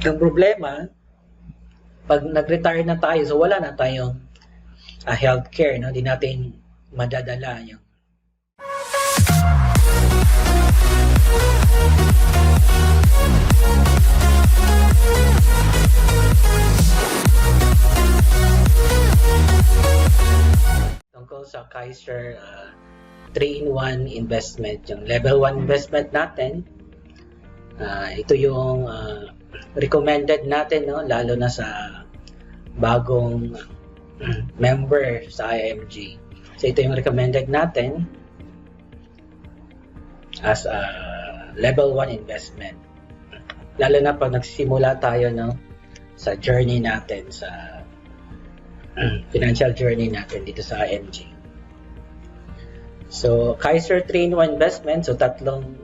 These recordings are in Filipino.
Ang problema, pag nag-retire na tayo, so wala na tayong healthcare, no? Di natin madadala yung tungkol sa Kaiser 3-in-1 investment. Yung level 1 investment natin, ito yung recommended natin, no? Lalo na sa bagong member sa IMG. So ito yung recommended natin as a level 1 investment. Lalo na pag nagsimula tayo, no, sa journey natin, sa financial journey natin dito sa IMG. So Kaiser 3-in-1 investment, so tatlong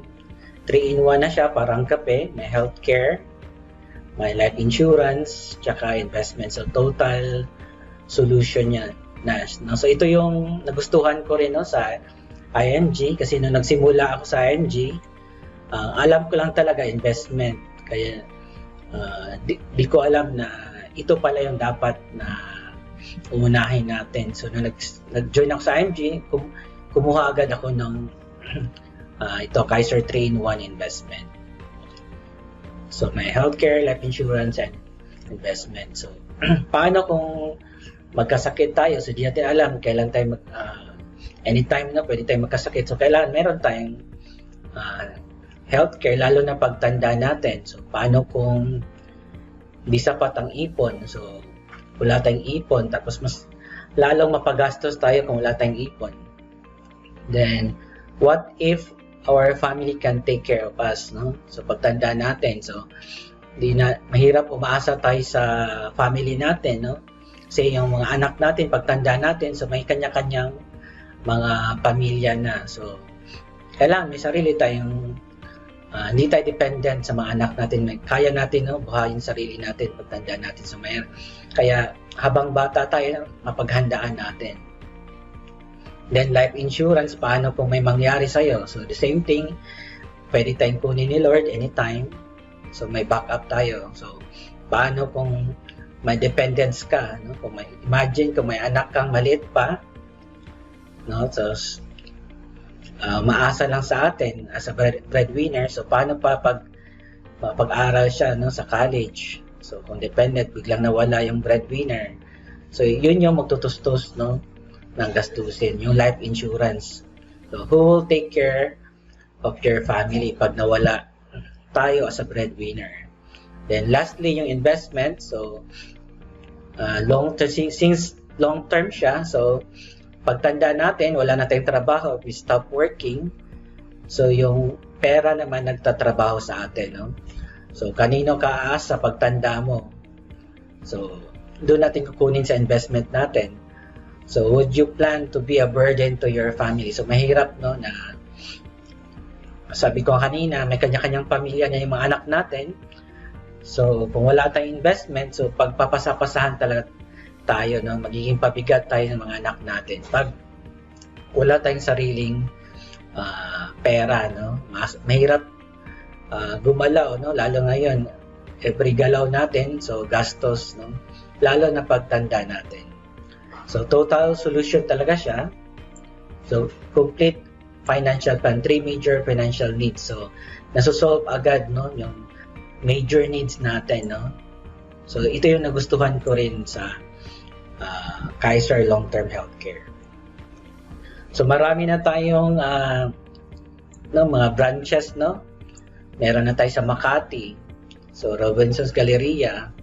3-in-1 na siya, parang kape, may healthcare, may life insurance, tsaka investment. So total solution niya na. No? So ito yung nagustuhan ko rin, no, sa IMG, kasi nung nagsimula ako sa IMG, alam ko lang talaga investment. Kaya di ko alam na ito pala yung dapat na umunahin natin. So nung nag-join ako sa IMG, kumuha agad ako ng ito, Kaiser 3-in-1 investment. So may healthcare, life insurance, and investment. So paano kung magkasakit tayo? So di natin alam kailan tayo anytime na pwede tayo magkasakit. So kailangan meron tayong healthcare, lalo na pagtanda natin. So paano kung di sapat ang ipon? So wala tayong ipon, tapos mas lalong mapagastos tayo kung wala tayong ipon. Then what if our family can take care of us, no? So pagtanda natin, so di na mahirap umaasa tayo sa family natin, no? Kasi yung mga anak natin, pagtanda natin, so may kanya-kanyang mga pamilya na. So kailangan may sarili tayong hindi tayo dependent sa mga anak natin. Kaya natin, no, buhayin sarili natin pagtanda natin. So kaya habang bata tayo, mapaghandaan natin. Then life insurance, paano kung may mangyari sa'yo? So the same thing, pwede tayong kunin ni Lord anytime. So may backup tayo. So paano kung may dependence ka, no? Kung imagine kung may anak kang maliit pa, no? So maasa lang sa atin as a breadwinner. So paano pa pag-aral siya, no, sa college? So kung dependent, biglang nawala yung breadwinner. So yun yung magtutustos, no, ng gastusin, yung life insurance. So who will take care of your family pag nawala tayo as a breadwinner? Then lastly, yung investment. So since long term siya, so pagtanda natin, wala na tayong trabaho, we stop working. So yung pera naman nagtatrabaho sa atin, no? So kanino ka aasa sa pagtanda mo? So doon natin kukunin sa investment natin. So would you plan to be a burden to your family? So mahirap, no, na sabi ko kanina, may kanya-kanyang pamilya na yung mga anak natin. So kung wala tayong investment, so pagpapasapasahan talaga tayo, no, magiging pabigat tayo ng mga anak natin. Pag wala tayong sariling pera, no, mahirap gumalaw, no, lalo ngayon every galaw natin, so gastos, no, lalo na pagtanda natin. So total solution talaga siya. So complete financial plan, 3 major financial needs. So nasosolve agad, no, yung major needs natin, no. So ito yung nagustuhan ko rin sa Kaiser Long-Term Healthcare. So marami na tayong no, mga branches, no. Meron na tayo sa Makati. So Robinsons Galleria.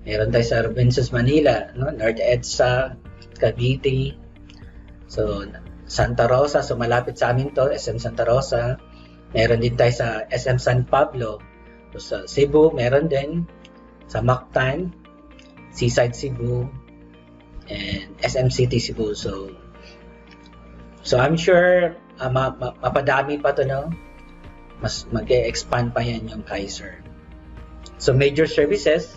Meron tayo sa Robinsons Manila, no, North EDSA, Cavite. So Santa Rosa, so malapit sa amin to, SM Santa Rosa. Meron din tayo sa SM San Pablo. So sa Cebu, meron din sa Mactan, Seaside Cebu, and SM City Cebu. So I'm sure mapadami pa to, no? Mas mag-expand pa yan yung Kaiser. So major services,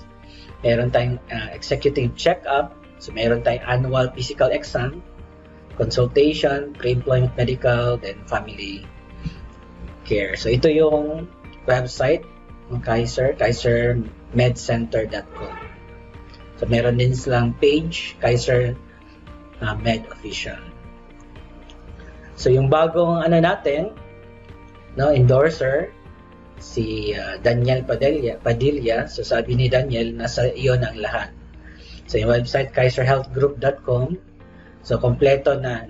meron tayong executive check-up. So meron tayong annual physical exam, consultation, pre-employment medical, then family care. So ito yung website ng Kaiser kaisermedcenter.com. So meron din silang page, Kaiser Med Official. So yung bagong natin, endorser, si Daniel Padilla. So sabi ni Daniel, nasa iyo na ang lahat. So yung website, kaiserhealthgroup.com. So kompleto na,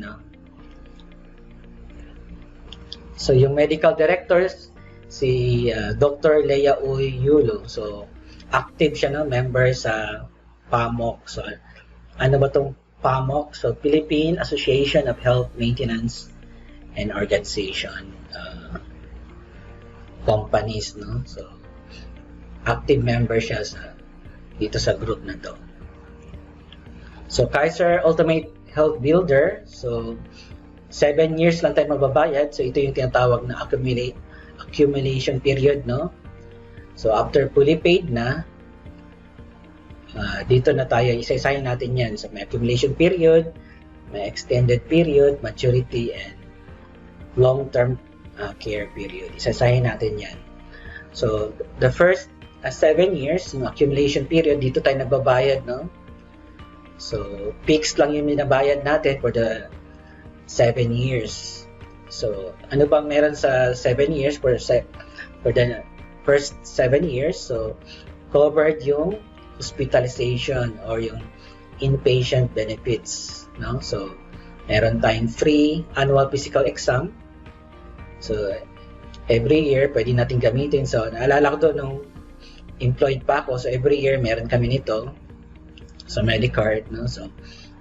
So yung medical directors, si Dr. Lea Uy Yulo. So active siya, member sa PAMOC. So ano ba tong PAMOC? So Philippine Association of Health Maintenance and Organization companies, So active member siya dito sa group na to. So Kaiser Ultimate Health Builder. So 7 years lang tayo magbabayad. So ito yung tinatawag na accumulation period, So after fully paid na, dito na tayo, isa-isahin natin yan. So may accumulation period, may extended period, maturity, and long-term care period. Isa-isahin natin yan. So the first 7 years, yung accumulation period, dito tayo nagbabayad, So fixed lang yung binabayad natin for the 7 years. So ano bang meron sa 7 years for the first 7 years? So covered yung hospitalization or yung inpatient benefits, So meron tayong free annual physical exam. So every year pwede natin gamitin. So naalala ko doon nung employed pa ako, so every year meron kami nito sa Medicard, So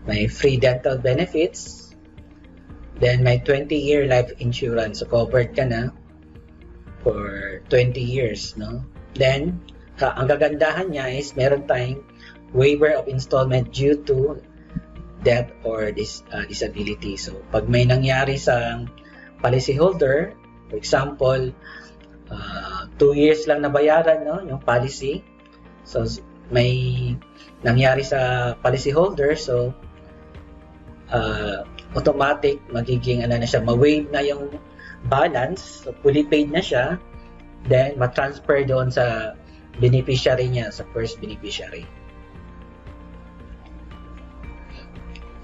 may free dental benefits, then may 20-year life insurance, so covered ka na for 20 years, Then ang kagandahan niya is meron tayong waiver of installment due to death or disability. So pag may nangyari sa policyholder, for example, 2 years lang nabayaran, yung policy. So may nangyari sa policyholder, so automatic magiging na siya, ma-waive na yung balance, so fully paid na siya, then ma-transfer doon sa beneficiary niya, sa first beneficiary.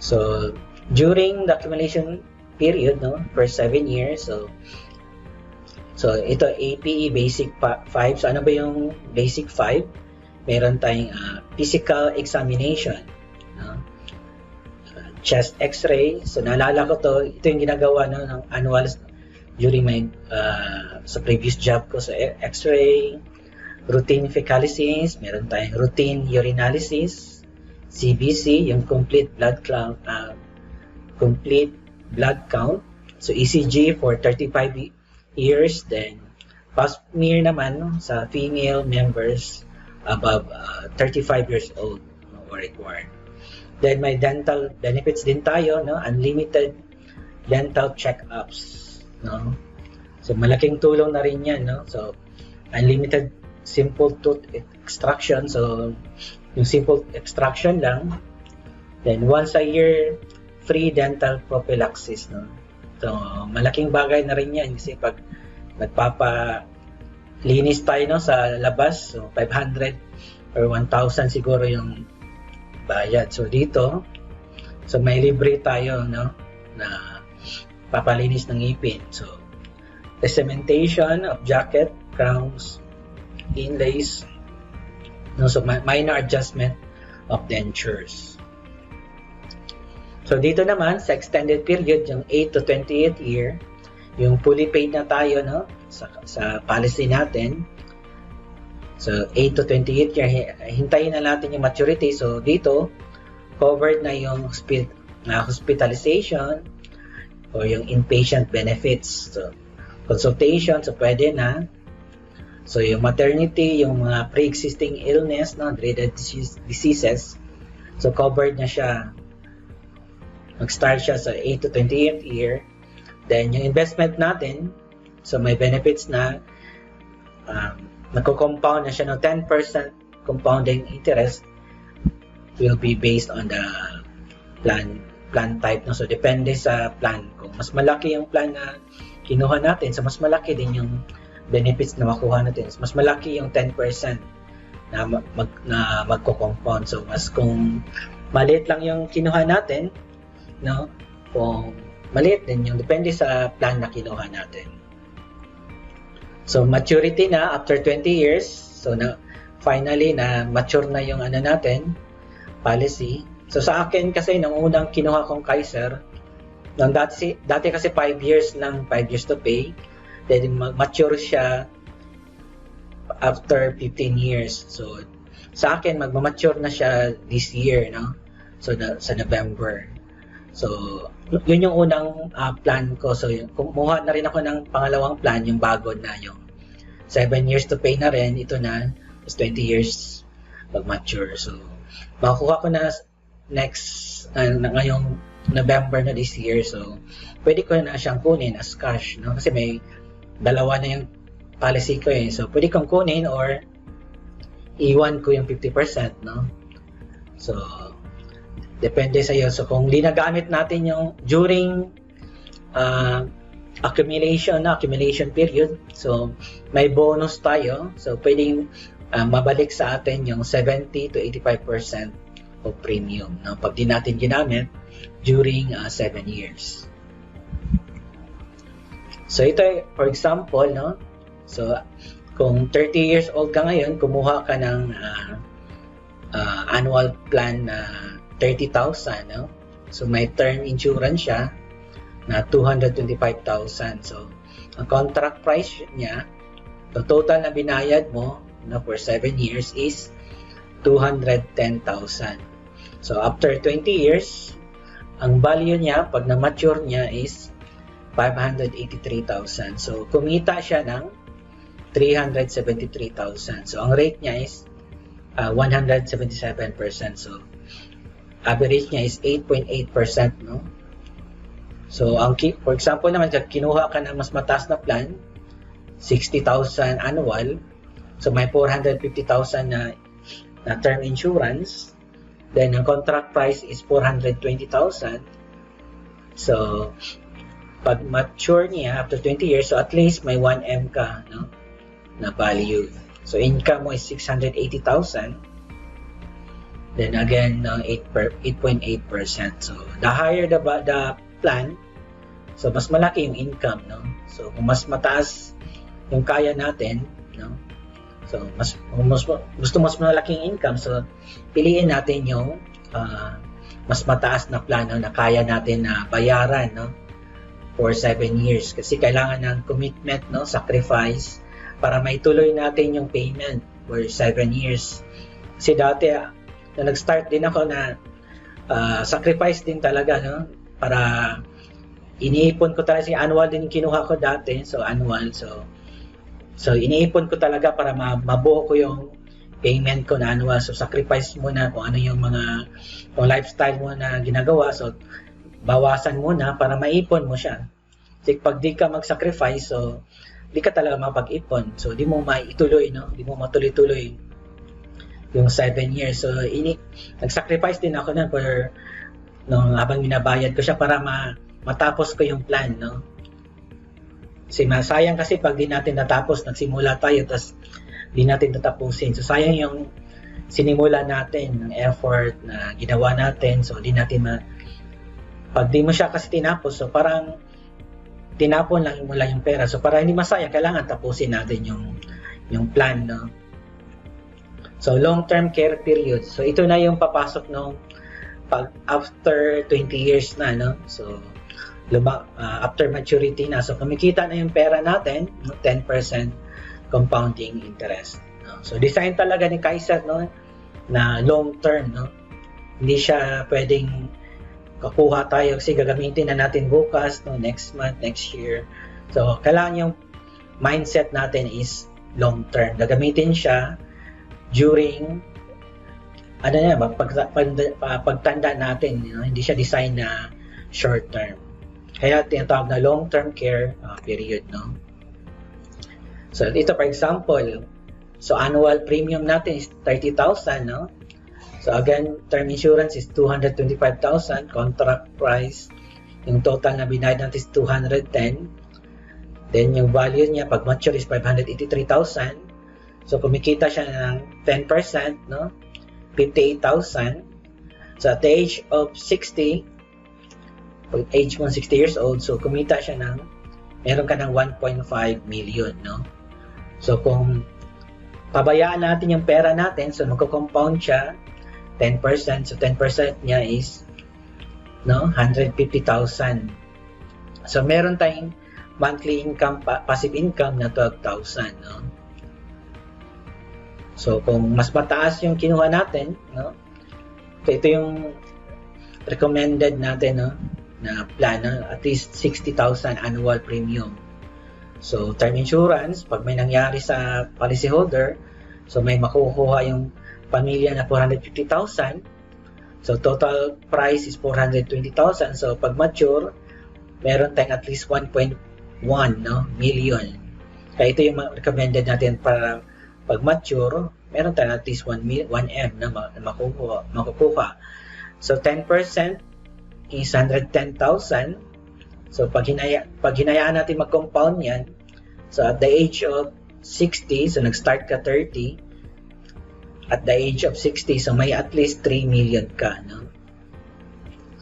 So during the accumulation period, first 7 years, so ito APE basic 5. So ano ba yung basic 5? Meron tayong physical examination, chest x-ray. So naalala ko ito yung ginagawa ng annual during my sa previous job ko sa x-ray, routine fecalysis, meron tayong routine urinalysis, CBC, yung complete blood count. So ECG for 35 years, then pap smear naman sa female members above 35 years old or required. Then may dental benefits din tayo, unlimited dental check-ups, So malaking tulong na rin yan, So unlimited simple tooth extraction, so yung simple extraction lang. Then once a year free dental prophylaxis, So malaking bagay na rin yan kasi pag nagpapalinis tayo sa labas, so 500 or 1,000 siguro yung bayad. So dito, so may libre tayo, na papalinis ng ngipin. So the cementation of jacket, crowns, inlays, so minor adjustment of dentures. So dito naman sa extended period, yung 8 to 28th year, yung fully paid na tayo, sa policy natin. So 8 to 28 year, hintayin na natin yung maturity. So dito covered na yung hospitalization o yung inpatient benefits. So consultation, so pwede na. So yung maternity, yung mga pre-existing illness, dreaded diseases, so covered na siya. Mag-start siya sa 8 to 28th year. Then yung investment natin, so may benefits na nagko-compound na siya ng 10% compounding interest will be based on the plan type. So depende sa plan. Kung mas malaki yung plan na kinuha natin, so mas malaki din yung benefits na makuha natin. So, mas malaki yung 10% na magko-compound. So mas kung maliit lang yung kinuha natin, no? Kung maliit din yung depende sa plan na kinuha natin. So maturity na after 20 years. So finally na mature na yung natin policy. So sa akin kasi nung unang kinuha kong Kaiser, dati kasi 5 years lang, 5 years to pay. Then mature siya after 15 years. So sa akin magma-mature na siya this year, no? So sa November. So yun yung unang plan ko. So kumuha na rin ako ng pangalawang plan, yung bago na yung 7 years to pay na rin. Ito na is 20 years mag-mature. So makukuha ko na next ngayong November na this year. So pwede ko na siyang kunin as cash, no? Kasi may dalawa na yung policy ko eh. So pwede kong kunin or iwan ko yung 50%, no? So depende sa iyo. So kung di nagamit natin yung during accumulation period, so may bonus tayo. So pwedeng mabalik sa atin yung 70 to 85% of premium, no? Pag di natin ginamit during 7 years. So ito, for example, no? So kung 30 years old ka ngayon, kumuha ka ng annual plan na 30,000, no? So may term insurance siya na 225,000. So ang contract price niya, the total na binayad mo, no, for 7 years is 210,000. So after 20 years, ang value niya pag na-mature niya is 583,000. So kumita siya ng 373,000. So ang rate niya is 177%. So average niya is 8.8%, no? So for example naman, kinuha ka ng mas mataas na plan, 60,000 annual. So may 450,000 na term insurance. Then ang contract price is 420,000. So pag mature niya after 20 years, so at least may 1M ka, no, na value. So income mo is 680,000. Then again, 8.8%. So the higher the plan, so mas malaki yung income, no? So kung mas mataas yung kaya natin, no? So gusto mas malaking income, so piliin natin yung mas mataas na plano na kaya natin na bayaran, no, for 7 years, kasi kailangan ng commitment, no, sacrifice para maituloy natin yung payment for 7 years. Kasi dati na nag-start din ako na sacrifice din talaga, no, para iniipon ko talaga. Annual din kinuha ko dati, so annual, so iniipon ko talaga para mabuo ko yung payment ko na annual. So sacrifice muna kung ano yung yung lifestyle mo na ginagawa, so bawasan muna para maipon mo siya. Kasi pag di ka mag-sacrifice, so di ka talaga mapag-ipon, so di mo maituloy, no, di mo matuloy-tuloy yung 7 years. So nag-sacrifice din ako na for habang binabayad ko siya para matapos ko yung plan, no. Kasi masayang kasi pag di natin natapos, nagsimula tayo tapos di natin tatapusin. So sayang yung sinimula natin, ng effort na ginawa natin. So di natin pag di mo siya kasi tinapos, so parang tinapon lang mo lang yung pera. So para hindi masayang, kailangan tapusin natin yung plan, no. So long-term care period. So ito na yung papasok nung pag after 20 years na, no. So after maturity na, so kumikita na yung pera natin, no, 10% compounding interest, no? So design talaga ni Kaiser, no, na long term, no. Hindi siya pwedeng kakuha tayo kasi gagamitin na natin bukas, no, next month, next year. So kailangan yung mindset natin is long term. Gagamitin siya during pagtanda natin, you know, hindi siya design na short term. Kaya tinatawag na long term care period, no. So ito, for example, so annual premium natin is 30,000, no. So again, term insurance is 225,000, contract price, yung total na binayad natin is 210. Then yung value niya pag mature is 583,000. So, kumikita siya ng 10%, no? 58,000. So, at the age of 60, pag age mo 60 years old, so kumita siya ng, meron ka ng 1.5 million, no? So, kung pabayaan natin yung pera natin, so magko-compound siya, 10%. So, 10% niya is, no, 150,000. So, meron tayong monthly income, passive income na 12,000, no? So, kung mas mataas yung kinuha natin, no? So, ito yung recommended natin, no, na plan, no? At least 60,000 annual premium. So, term insurance, pag may nangyari sa policyholder, so may makukuha yung pamilya na 450,000. So, total price is 420,000. So, pag mature, meron tayong at least 1.1, no, million. Kaya ito yung recommended natin para pag mature, meron tayong at least 1 M na makukuha. So, 10% is 110,000. So, pag hinayaan natin mag-compound yan, so at the age of 60, so nag-start ka 30, at the age of 60, so may at least 3 million ka, no?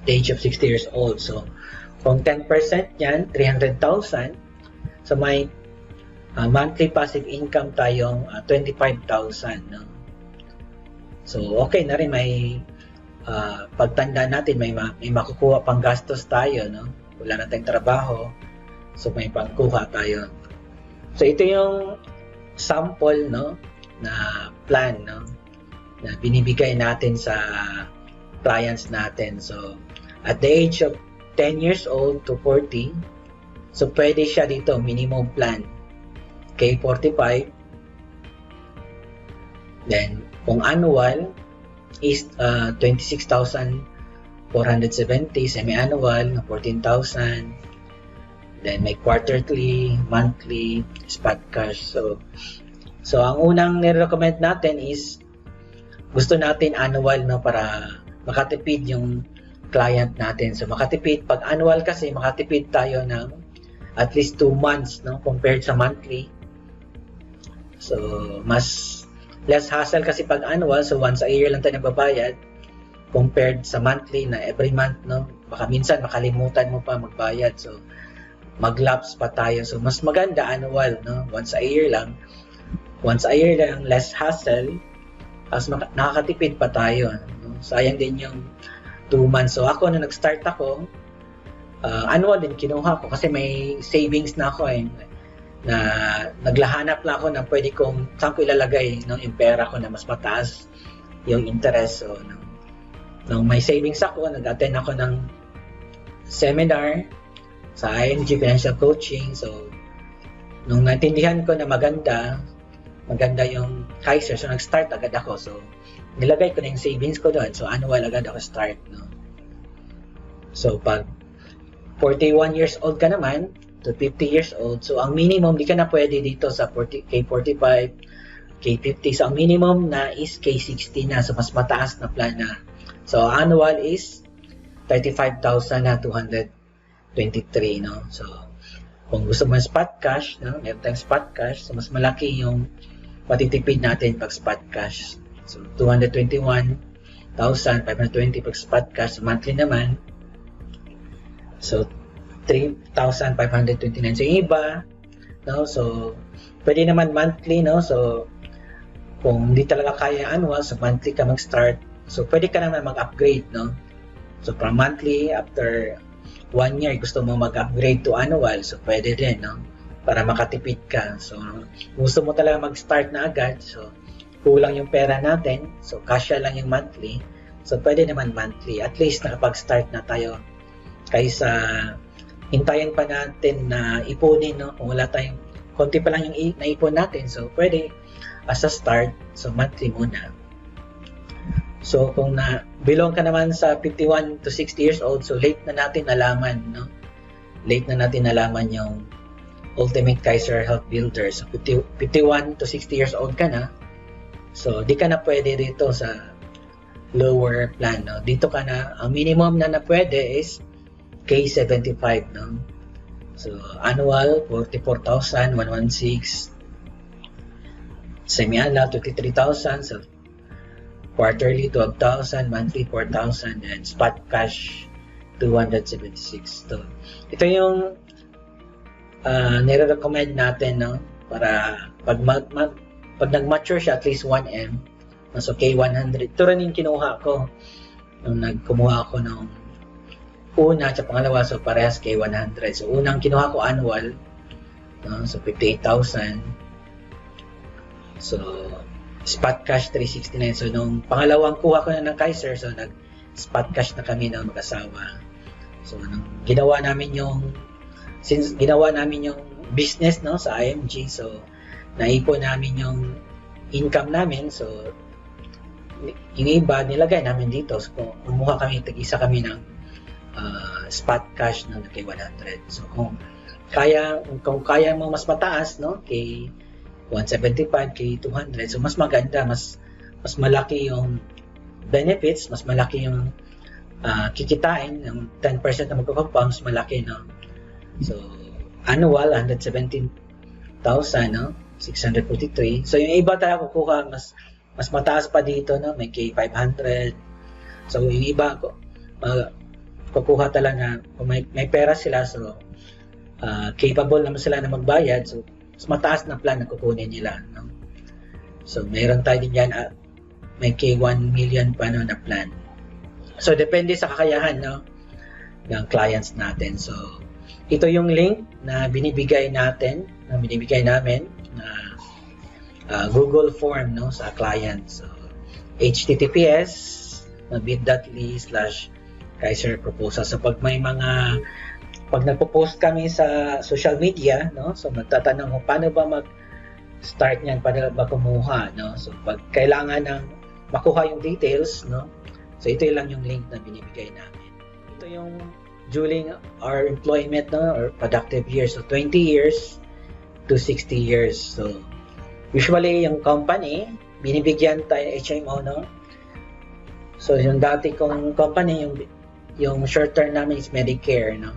At the age of 60 years old. So, kung 10% yan, 300,000, so may monthly passive income tayong 25,000, no? So, okay na rin, may pagtanda natin, may makukuha pang gastos tayo, no? Wala na tayong trabaho, so may pangkuha tayo. So, ito yung sample, no, na plan, no, na binibigay natin sa clients natin. So, at the age of 10 years old to 40, so pwede siya dito, minimum plan, K45. Then, kung annual is 26,470, semi-annual, 14,000. Then, may quarterly, monthly, spot cash. So ang unang nire-recommend natin is gusto natin annual, no, para makatipid yung client natin. So, makatipid. Pag annual kasi, makatipid tayo ng at least 2 months, no, compared sa monthly. So, mas less hassle kasi pag annual, so once a year lang tayo nagbabayad compared sa monthly na every month, no, baka minsan makalimutan mo pa magbayad, so mag-lapse pa tayo. So, mas maganda annual, no, once a year lang, less hassle, as nakakatipid pa tayo, no? Sayang din yung 2 months. So, ako, nung nag-start ako, annual din kinuha ko kasi may savings na ako, na naglahanap lang ako ng pwede kong saan ko ilalagay, no, yung pera ko na mas mataas yung interest. So, nung may savings ako, nag-attend ako ng seminar sa ING Financial Coaching. So, nung naintindihan ko na maganda yung Kaiser, so nag-start agad ako. So, nilagay ko na yung savings ko doon. So, annual agad ako start, no. So, pag 41 years old ka naman, to 50 years old. So, ang minimum, di ka na pwede dito sa K45, K50. So, ang minimum na is K60 na. So, mas mataas na plan na. So, annual is 35,000 na 223, no? So, kung gusto mo spot cash, no? Meron tayong spot cash. So, mas malaki yung matitipid natin pag spot cash. So, 221,520 pag spot cash. So, monthly naman. So, 3,529. So, yung iba, no? So, pwede naman monthly, no? So, kung hindi talaga kaya annual, so monthly ka mag-start. So, pwede ka naman mag-upgrade, no? So, from monthly, after 1 year, gusto mo mag-upgrade to annual, so pwede din, no? Para makatipid ka. So, gusto mo talaga mag-start na agad, so kulang yung pera natin, so kasya lang yung monthly, so pwede naman monthly. At least nakapag-start na tayo kaysa hintayin pa natin na ipunin, no? Kung wala tayong, konti pa lang yung naipon natin, so pwede as a start, so monthly muna. So, kung belong ka naman sa 51 to 60 years old, so late na natin nalaman, no? Late na natin nalaman yung Ultimate Kaiser Health Builder. So, 51 to 60 years old ka na, so di ka na pwede dito sa lower plan, no? Dito ka na, ang minimum na pwede is K75, no? So, annual, 44,116. Semi-annual 23,000, so quarterly 12,000, monthly 4,000, and spot cash 276. So ito yung nire-recommend natin, no, para pag nag-mature siya at least 1M, so K100. Ito rin yung kinuha ko nung kumuha ako ng una at pangalawa, so parehas K100. So unang kinuha ko annual, no, so 58,000. So spot cash 369. So nung pangalawang kuha ko na ng Kaiser, so nag-spot cash na kami ng mag-asawa. So nung ginawa namin yung business, no, sa IMG, so naipon namin yung income namin, so yung iba nilagay namin dito. So kumuha kami, tag-isa kami ng spot cash ng K100. So kung kaya mo mas mataas, no, kay 175, kay 200, so mas maganda, mas malaki yung benefits, mas malaki yung kikitain, ng 10% na magko-compound, mas malaki, no. So annual 117,000, no, 643. So yung iba tayo kukuha mas mataas pa dito, no, may K500. So yung iba kukuha talaga kung may pera sila, so capable naman sila na magbayad, so mas mataas na plan na kukunin nila, no. So mayroon tayo din yan, may K1 million pa, no, na plan. So depende sa kakayahan, no, ng clients natin. So ito yung link na binibigay namin na Google form, no, sa client. So https://bit.ly/Kaiser proposal. So pag nagpo-post kami sa social media, no, so magtatanong kung paano ba mag-start niyan, paano ba kumuha, no. So pag kailangan ng makuha yung details, no, so ito lang yung link na binibigay namin. Ito yung during our employment, no, or productive years, so 20 years to 60 years. So usually yung company binibigyan tayo HMO, no. So yung dati kong company, yung short term namin is Medicare, no.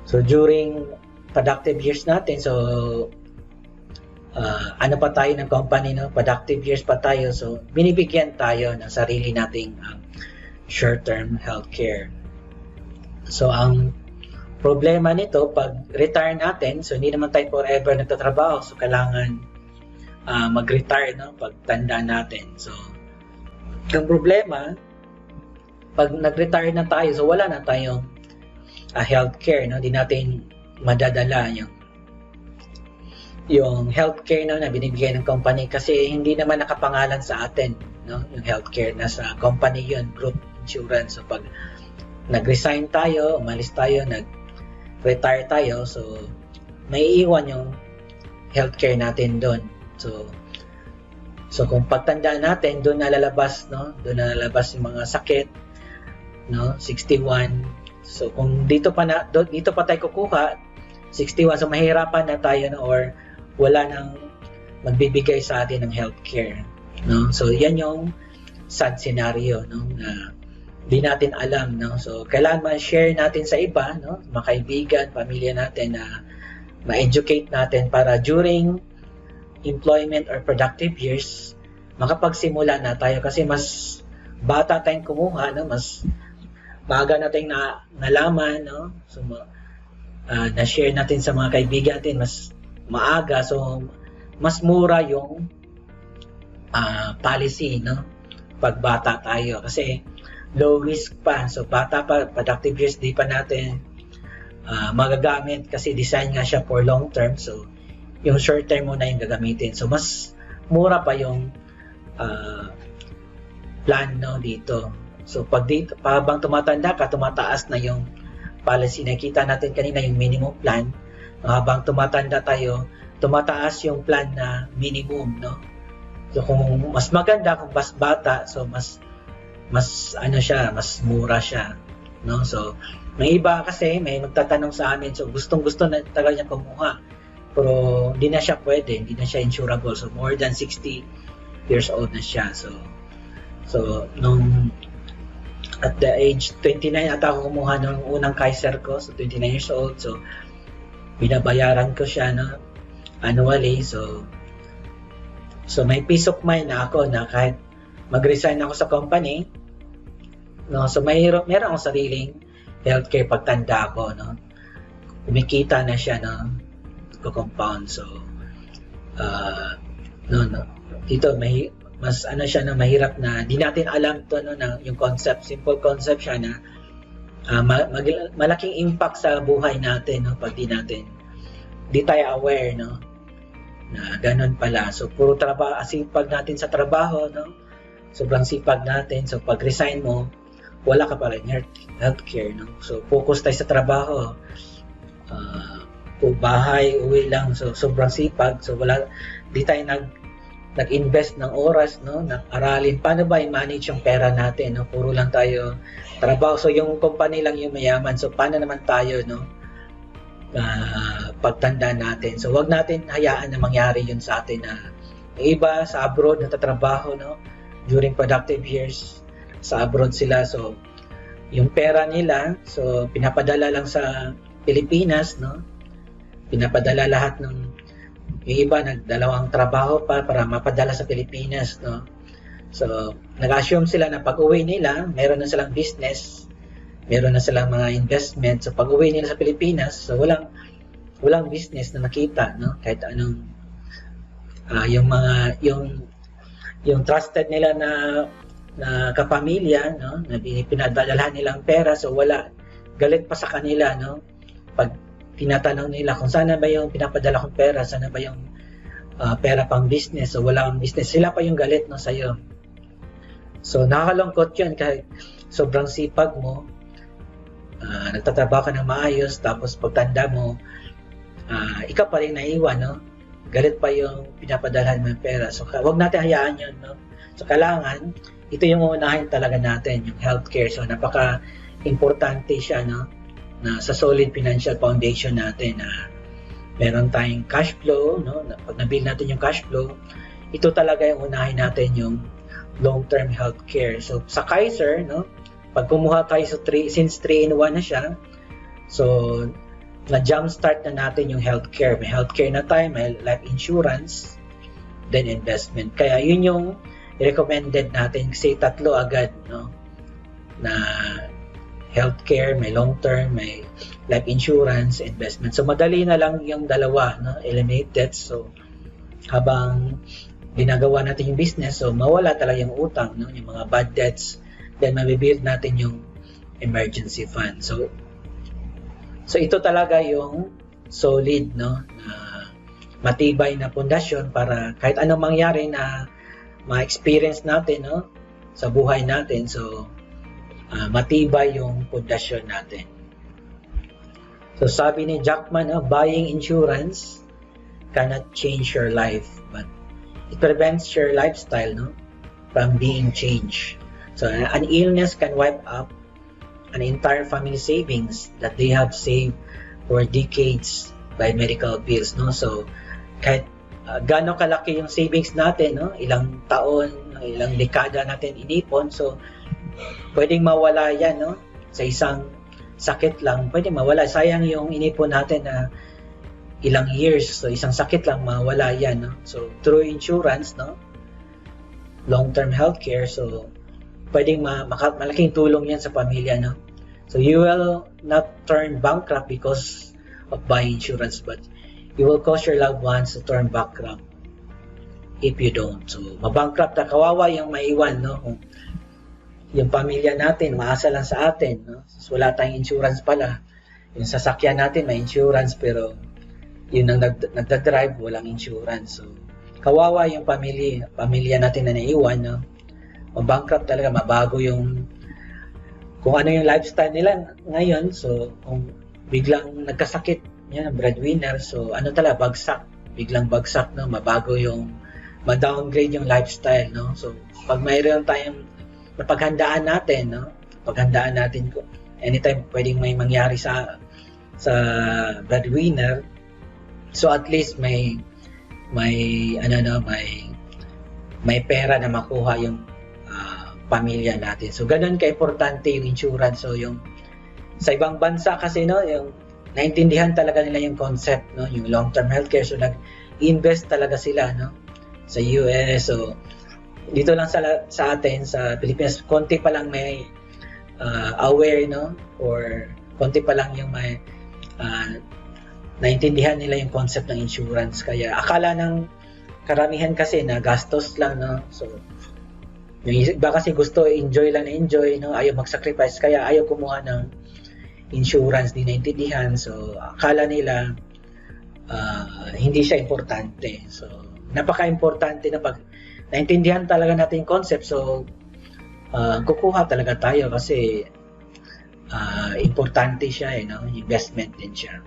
So during productive years natin, so ano pa tayo ng company, no, productive years pa tayo, so binibigyan tayo ng sarili nating short term healthcare. So ang problema nito, pag retire natin, so hindi naman tayo forever nagtatrabaho, so kailangan mag-retire, no, pag tanda natin. So ang problema, pag nag-retire na tayo, so wala na tayong healthcare, no, di natin madadala yung healthcare, no, na binibigay ng company, kasi hindi naman nakapangalan sa atin, no, yung healthcare, nasa company yun, group insurance. So pag nag-resign tayo, umalis tayo, nag-retire tayo, so may iwan yung healthcare natin doon. So kung pagtanda natin, doon nalalabas, no, doon nalalabas yung mga sakit, no, 61. So kung dito pa tayo kukuha 61, so mahirapan na tayo, no, or wala nang magbibigay sa atin ng healthcare, no. So yan yung sad scenario, no, na di natin alam, no. So kailangan ma-share natin sa iba, no, mga kaibigan, pamilya natin, na ma-educate natin para during employment or productive years makapagsimula na tayo, kasi mas bata tayong kumuha, no, mas maaga natin nalaman, no. So na-share natin sa mga kaibigan natin mas maaga, so mas mura yung policy, no, pag bata tayo, kasi low risk pa. So bata pa, productive years, di pa natin magagamit, kasi design nga siya for long term. So yung short term muna yung gagamitin, so mas mura pa yung plan, no, dito. So pag dito, habang tumatanda ka, tumataas na yung policy. Nakita natin kanina yung minimum plan. Habang tumatanda tayo, tumataas yung plan na minimum, no. So kung mas maganda, kung mas bata, so mas ano siya, mas mura siya, no. So may iba kasi, may magtatanong sa amin, so gustong-gusto na talaga niya kumuha, pero hindi na siya pwede, hindi na siya insurable. So more than 60 years old na siya. So nung at the age 29 ata ako kumuha ng unang Kaiser ko, so 29 years old. So binabayaran ko siya, no, annually. So So may peace of mind na ako na kahit mag-resign ako sa company, no, so meron akong sariling healthcare pagtanda ko, no. Kumikita na siya, no, ko-compound. So dito mas siya na mahirap na di natin alam to, no, na yung concept, simple concept siya na malaking impact sa buhay natin, no, pag di tayo aware, no, na ganun pala. So puro trabaho, sipag natin sa trabaho, no, sobrang sipag natin. So pag resign mo, wala ka pa rin healthcare, no. So focus tayo sa trabaho, bahay, uwi lang. So sobrang sipag, so di tayo nag-invest ng oras, no, ng aralin paano ba i-manage yung pera natin, no. Puro lang tayo trabaho. So yung company lang yung mayaman, so paano naman tayo, no, pagtanda natin. So wag natin hayaan na mangyari yun sa atin, na yung iba sa abroad natatrabaho, no, during productive years sa abroad sila. So yung pera nila, so pinapadala lang sa Pilipinas, no, pinapadala lahat ng, yung iba nagdalawang trabaho pa para mapadala sa Pilipinas, no. So nag-assume sila na pag-uwi nila meron na silang business, meron na silang mga investment. So pag-uwi nila sa Pilipinas, so walang business na nakita, no, kahit anong yung trusted nila na kapamilya, no, na pinadala nilang pera, so wala, galit pa sa kanila, no, pag tinatanong nila kung sana ba yung pinapadala kong pera, sana ba yung pera pang business, so wala akong business, sila pa yung galit, no, sa'yo. So nakakalungkot yun, kahit sobrang sipag mo, nagtatrabaho ka ng maayos, tapos pagtanda mo, ikaw pa rin naiwan, no, galit pa yung pinapadala ng pera. So wag natin hayaan yun, no. So kailangan, ito yung uunahin talaga natin, yung healthcare. So napaka-importante siya, no, na sa solid financial foundation natin, na meron tayong cash flow, no, na pag nabuild natin yung cash flow, ito talaga yung unahin natin, yung long-term healthcare. So sa Kaiser, no, pag kumuha tayo sa since 3-in-1 na siya, so na-jumpstart na natin yung healthcare. May healthcare na tayo, may life insurance, then investment. Kaya yun yung recommended natin, kasi tatlo agad, no, na healthcare, may long-term, may life insurance, investment. So madali na lang yung dalawa, no, eliminate debts. So habang ginagawa natin yung business, so mawala talaga yung utang, no, yung mga bad debts, then mabibuild natin yung emergency fund. So ito talaga yung solid, no, na matibay na pundasyon para kahit anong mangyari na ma-experience natin, no, sa buhay natin. So matibay yung pundasyon natin. So sabi ni Jackman, buying insurance cannot change your life, but it prevents your lifestyle, no, from being changed. So an illness can wipe up an entire family savings that they have saved for decades by medical bills, no. So kahit gaano kalaki yung savings natin, no, ilang taon, ilang dekada natin inipon, so pwedeng mawala yan, no, sa isang sakit lang, pwedeng mawala. Sayang yung inipon natin na ilang years, so isang sakit lang mawala yan, no. So through insurance, no, long-term healthcare, so pwedeng malaking tulong yan sa pamilya, no. So you will not turn bankrupt because of buying insurance, but you will cause your loved ones to turn bankrupt if you don't. So mabankrupt na, kawawa yung maiwan, no, kung yung pamilya natin maasa lang sa atin, no. So wala tayong insurance pala, yung sasakyan natin may insurance, pero yun ang nagdadrive, walang insurance. So kawawa yung pamilya natin na naiwan, no. Mabankrupt talaga, mabago yung kung ano yung lifestyle nila ngayon. So kung biglang nagkasakit yan, breadwinner, so ano talaga, biglang bagsak, no, mabago yung ma-downgrade yung lifestyle, no. So pag mayroon tayong napaghandaan natin, no, paghandaan natin ko anytime pwedeng may mangyari sa breadwinner, so at least may pera na makuha yung pamilya natin. So ganun ka-importante yung insurance. So yung sa ibang bansa kasi, no, yung naintindihan talaga nila yung concept, no, yung long-term healthcare, so nag-invest talaga sila, no, sa US. So, dito lang sa atin, sa Pilipinas, konti pa lang may aware, no? Or konti pa lang yung may naintindihan nila yung concept ng insurance. Kaya akala ng karamihan kasi na gastos lang, no? So, yung iba kasi gusto enjoy lang na enjoy, no? Ayaw mag-sacrifice, kaya ayaw kumuha ng insurance, di naintindihan. So, akala nila hindi siya importante. So, napaka-importante na pag naintindihan talaga natin yung concept. So, kukuha talaga tayo kasi importante siya, no? Investment din siya.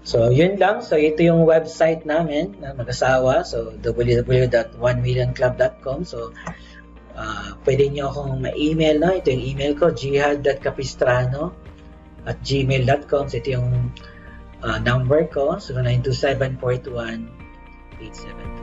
So, yun lang. So, ito yung website namin na mag-asawa. So, www.1millionclub.com. So, pwede nyo akong ma-email, no? Ito yung email ko, jihad.capistrano@gmail.com. So, ito yung number ko, 0927-421-873.